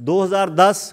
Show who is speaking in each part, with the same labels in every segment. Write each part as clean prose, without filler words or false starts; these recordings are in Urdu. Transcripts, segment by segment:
Speaker 1: 2010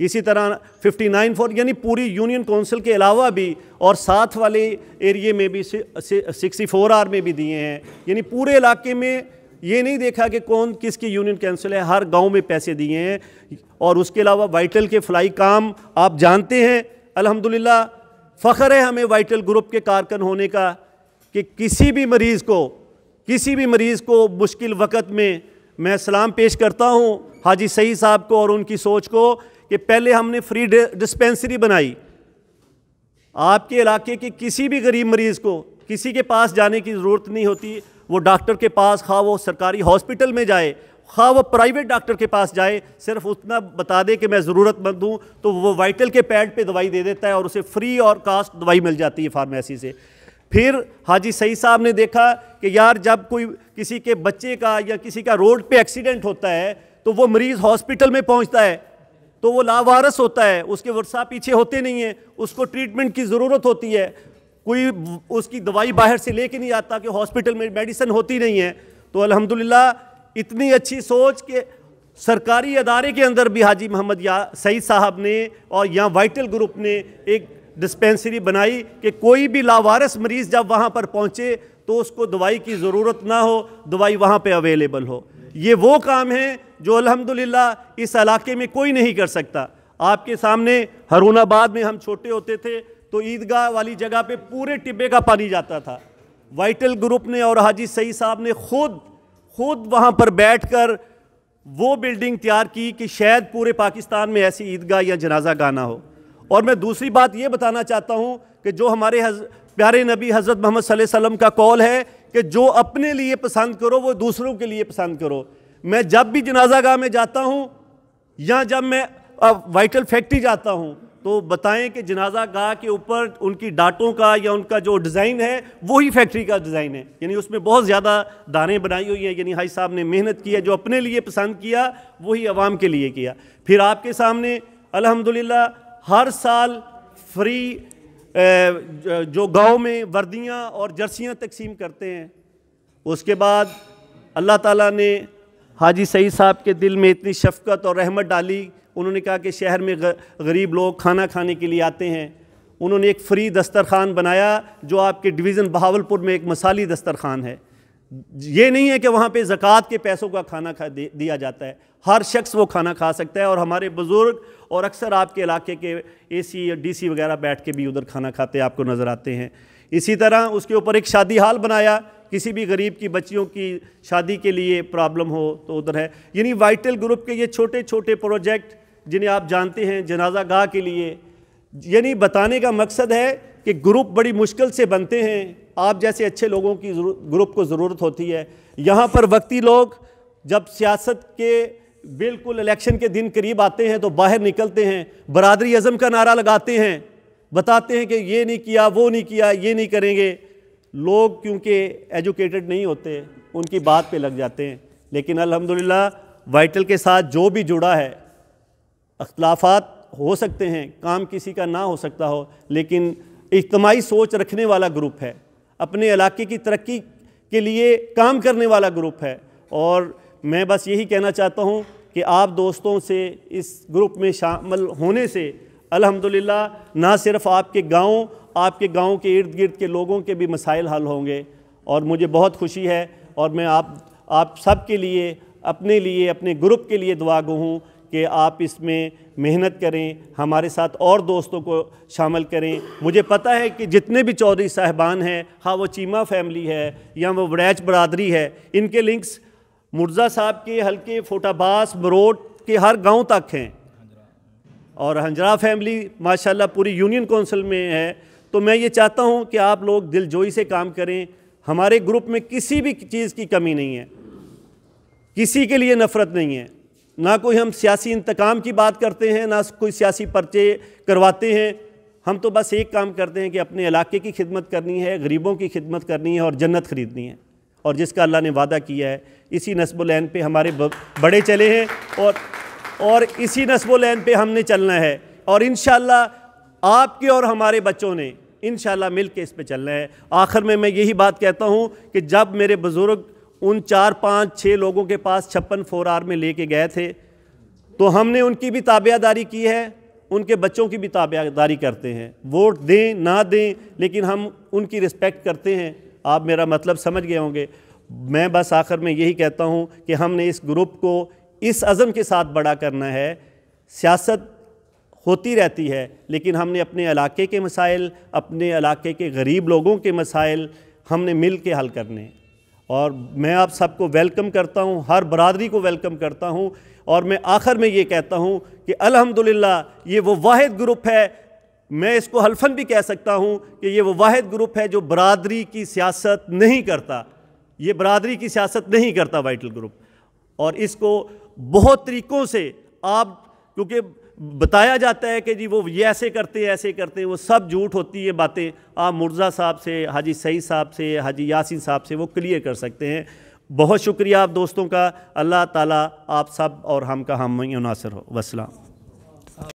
Speaker 1: اسی طرح 59 یعنی پوری یونین کونسل کے علاوہ بھی اور ساتھ والے ایریے میں بھی 64R میں بھی دیے ہیں. یعنی پورے علاقے میں یہ نہیں دیکھا کہ کون کس کی یونین کونسل ہے, ہر گاؤں میں پیسے دیے ہیں. اور اس کے علاوہ وائٹل کے فلائی کام آپ جانتے ہیں, الحمدللہ فخر ہے ہمیں وائٹل گروپ کے کارکن ہونے کا کہ کسی بھی مریض کو مشکل وقت میں سلام پیش کرتا ہوں حاجی سعید صاحب کو اور ان کی سوچ کو کہ پہلے ہم نے فری ڈسپینسری بنائی. آپ کے علاقے کے کسی بھی غریب مریض کو کسی کے پاس جانے کی ضرورت نہیں ہوتی, وہ ڈاکٹر کے پاس خواہ وہ سرکاری ہاسپٹل میں جائے خواہ وہ پرائیویٹ ڈاکٹر کے پاس جائے, صرف اتنا بتا دے کہ میں ضرورت مند ہوں تو وہ وائٹل کے پیڈ پہ دوائی دے دیتا ہے اور اسے فری اور کاسٹ دوائی مل جاتی ہے فارمیسی سے. پھر حاجی سعید صاحب نے دیکھا کہ یار جب کوئی کسی کے بچے کا یا کسی کا روڈ پہ ایکسیڈنٹ ہوتا ہے تو وہ مریض ہاسپٹل میں پہنچتا ہے تو وہ لاوارث ہوتا ہے, اس کے ورثاء پیچھے ہوتے نہیں ہیں, اس کو ٹریٹمنٹ کی ضرورت ہوتی ہے, کوئی اس کی دوائی باہر سے لے کے نہیں آتا کہ ہاسپٹل میں میڈیسن ہوتی نہیں ہے. تو الحمدللہ اتنی اچھی سوچ کہ سرکاری ادارے کے اندر بھی حاجی محمد سعید صاحب نے اور یہاں وائٹل گروپ نے ایک ڈسپینسری بنائی کہ کوئی بھی لاوارث مریض جب وہاں پر پہنچے تو اس کو دوائی کی ضرورت نہ ہو, دوائی وہاں پہ اویلیبل ہو. یہ وہ کام ہیں جو الحمدللہ اس علاقے میں کوئی نہیں کر سکتا. آپ کے سامنے ہارون آباد میں ہم چھوٹے ہوتے تھے تو عیدگاہ والی جگہ پہ پورے ٹبے کا پانی جاتا تھا. وائٹل گروپ نے اور حاجی سعید صاحب نے خود وہاں پر بیٹھ کر وہ بلڈنگ تیار کی کہ شاید پورے پاکستان میں ایسی عیدگاہ یا جنازہ گاہ نہ ہو. اور میں دوسری بات یہ بتانا چاہتا ہوں کہ جو ہمارے پیارے نبی حضرت محمد صلی اللہ علیہ وسلم کا قول ہے کہ جو اپنے لیے پسند کرو وہ دوسروں کے لیے پسند کرو. میں جب بھی جنازہ گاہ میں جاتا ہوں یا جب میں وائٹل فیکٹری جاتا ہوں تو بتائیں کہ جنازہ گاہ کے اوپر ان کی ڈاٹوں کا یا ان کا جو ڈیزائن ہے وہی فیکٹری کا ڈیزائن ہے. یعنی اس میں بہت زیادہ دانیں بنائی ہوئی ہیں. یعنی حاج صاحب نے محنت کی ہے, جو اپنے لیے پسند کیا وہی عوام کے لیے کیا. پھر آپ کے سامنے الحمدللہ ہر سال فری جو گاؤں میں وردیاں اور جرسیاں تقسیم کرتے ہیں. اس کے بعد اللہ تعالیٰ نے حاجی سعید صاحب کے دل میں اتنی شفقت اور رحمت ڈالی, انہوں نے کہا کہ شہر میں غریب لوگ کھانا کھانے کے لیے آتے ہیں. انہوں نے ایک فری دسترخوان بنایا جو آپ کے ڈویژن بہاولپور میں ایک مثالی دسترخوان ہے. یہ نہیں ہے کہ وہاں پہ زکوٰۃ کے پیسوں کا کھانا دیا جاتا ہے, ہر شخص وہ کھانا کھا سکتا ہے. اور ہمارے بزرگ اور اکثر آپ کے علاقے کے اے سی یا ڈی سی وغیرہ بیٹھ کے بھی ادھر کھانا کھاتے آپ کو نظر آتے ہیں. اسی طرح اس کے اوپر ایک شادی ہال بنایا, کسی بھی غریب کی بچیوں کی شادی کے لیے پرابلم ہو تو ادھر ہے. یعنی وائٹل گروپ کے یہ چھوٹے چھوٹے پروجیکٹ جنہیں آپ جانتے ہیں جنازہ گاہ کے لیے, یعنی بتانے کا مقصد ہے کہ گروپ بڑی مشکل سے بنتے ہیں. آپ جیسے اچھے لوگوں کی گروپ کو ضرورت ہوتی ہے. یہاں پر وقتی لوگ جب سیاست کے بالکل الیکشن کے دن قریب آتے ہیں تو باہر نکلتے ہیں, برادری اعظم کا نعرہ لگاتے ہیں, بتاتے ہیں کہ یہ نہیں کیا, وہ نہیں کیا, یہ نہیں کریں گے. لوگ کیونکہ ایجوکیٹڈ نہیں ہوتے ان کی بات پہ لگ جاتے ہیں. لیکن الحمدللہ وائٹل کے ساتھ جو بھی جڑا ہے, اختلافات ہو سکتے ہیں, کام کسی کا نہ ہو سکتا ہو, لیکن اجتماعی سوچ رکھنے والا گروپ ہے, اپنے علاقے کی ترقی کے لیے کام کرنے والا گروپ ہے. اور میں بس یہی کہنا چاہتا ہوں کہ آپ دوستوں سے اس گروپ میں شامل ہونے سے الحمدللہ نہ صرف آپ کے گاؤں کے ارد گرد کے لوگوں کے بھی مسائل حل ہوں گے. اور مجھے بہت خوشی ہے اور میں آپ سب کے لیے, اپنے لیے, اپنے گروپ کے لیے دعا گو ہوں کہ آپ اس میں محنت کریں, ہمارے ساتھ اور دوستوں کو شامل کریں. مجھے پتہ ہے کہ جتنے بھی چودھری صاحبان ہیں, ہاں وہ چیمہ فیملی ہے یا وہ وڑیچ برادری ہے, ان کے لنکس مرزا صاحب کے حلقے فوٹا باس مروٹ کے ہر گاؤں تک ہیں, اور ہنجرا فیملی ماشاءاللہ پوری یونین کونسل میں ہے. تو میں یہ چاہتا ہوں کہ آپ لوگ دل جوئی سے کام کریں. ہمارے گروپ میں کسی بھی چیز کی کمی نہیں ہے, کسی کے لیے نفرت نہیں ہے, نہ کوئی ہم سیاسی انتقام کی بات کرتے ہیں, نہ کوئی سیاسی پرچے کرواتے ہیں. ہم تو بس ایک کام کرتے ہیں کہ اپنے علاقے کی خدمت کرنی ہے, غریبوں کی خدمت کرنی ہے اور جنت خریدنی ہے, اور جس کا اللہ نے وعدہ کیا ہے اسی نصب العین پہ ہمارے بڑے چلے ہیں اور اسی نصب العین پہ ہم نے چلنا ہے. اور انشاءاللہ آپ کے اور ہمارے بچوں نے انشاءاللہ مل کے اس پہ چلنا ہے. آخر میں یہی بات کہتا ہوں کہ جب میرے بزرگ ان 4 5 6 لوگوں کے پاس 56 4R میں لے کے گئے تھے تو ہم نے ان کی بھی تابعداری کی ہے، ان کے بچوں کی بھی تابعداری کرتے ہیں، ووٹ دیں نہ دیں لیکن ہم ان کی رسپیکٹ کرتے ہیں۔ آپ میرا مطلب سمجھ گئے ہوں گے۔ میں بس آخر میں یہی کہتا ہوں کہ ہم نے اس گروپ کو اس عزم کے ساتھ بڑا کرنا ہے۔ سیاست ہوتی رہتی ہے لیکن ہم نے اپنے علاقے کے مسائل، اپنے علاقے کے غریب لوگوں کے مسائل ہم نے مل کے حل کرنے ہیں۔ اور میں آپ سب کو ویلکم کرتا ہوں، ہر برادری کو ویلکم کرتا ہوں، اور میں آخر میں یہ کہتا ہوں کہ الحمدللہ یہ وہ واحد گروپ ہے، میں اس کو حلفاً بھی کہہ سکتا ہوں کہ یہ وہ واحد گروپ ہے جو برادری کی سیاست نہیں کرتا، یہ برادری کی سیاست نہیں کرتا وائٹل گروپ۔ اور اس کو بہت طریقوں سے آپ، کیونکہ بتایا جاتا ہے کہ جی وہ یہ ایسے کرتے ہیں ایسے کرتے ہیں، وہ سب جھوٹ ہوتی ہے باتیں، آپ مرزا صاحب سے، حاجی سعید صاحب سے، حاجی یاسین صاحب سے وہ کلیئر کر سکتے ہیں۔ بہت شکریہ آپ دوستوں کا، اللہ تعالیٰ آپ سب اور ہم کا ہم ناصر ہو۔ والسلام۔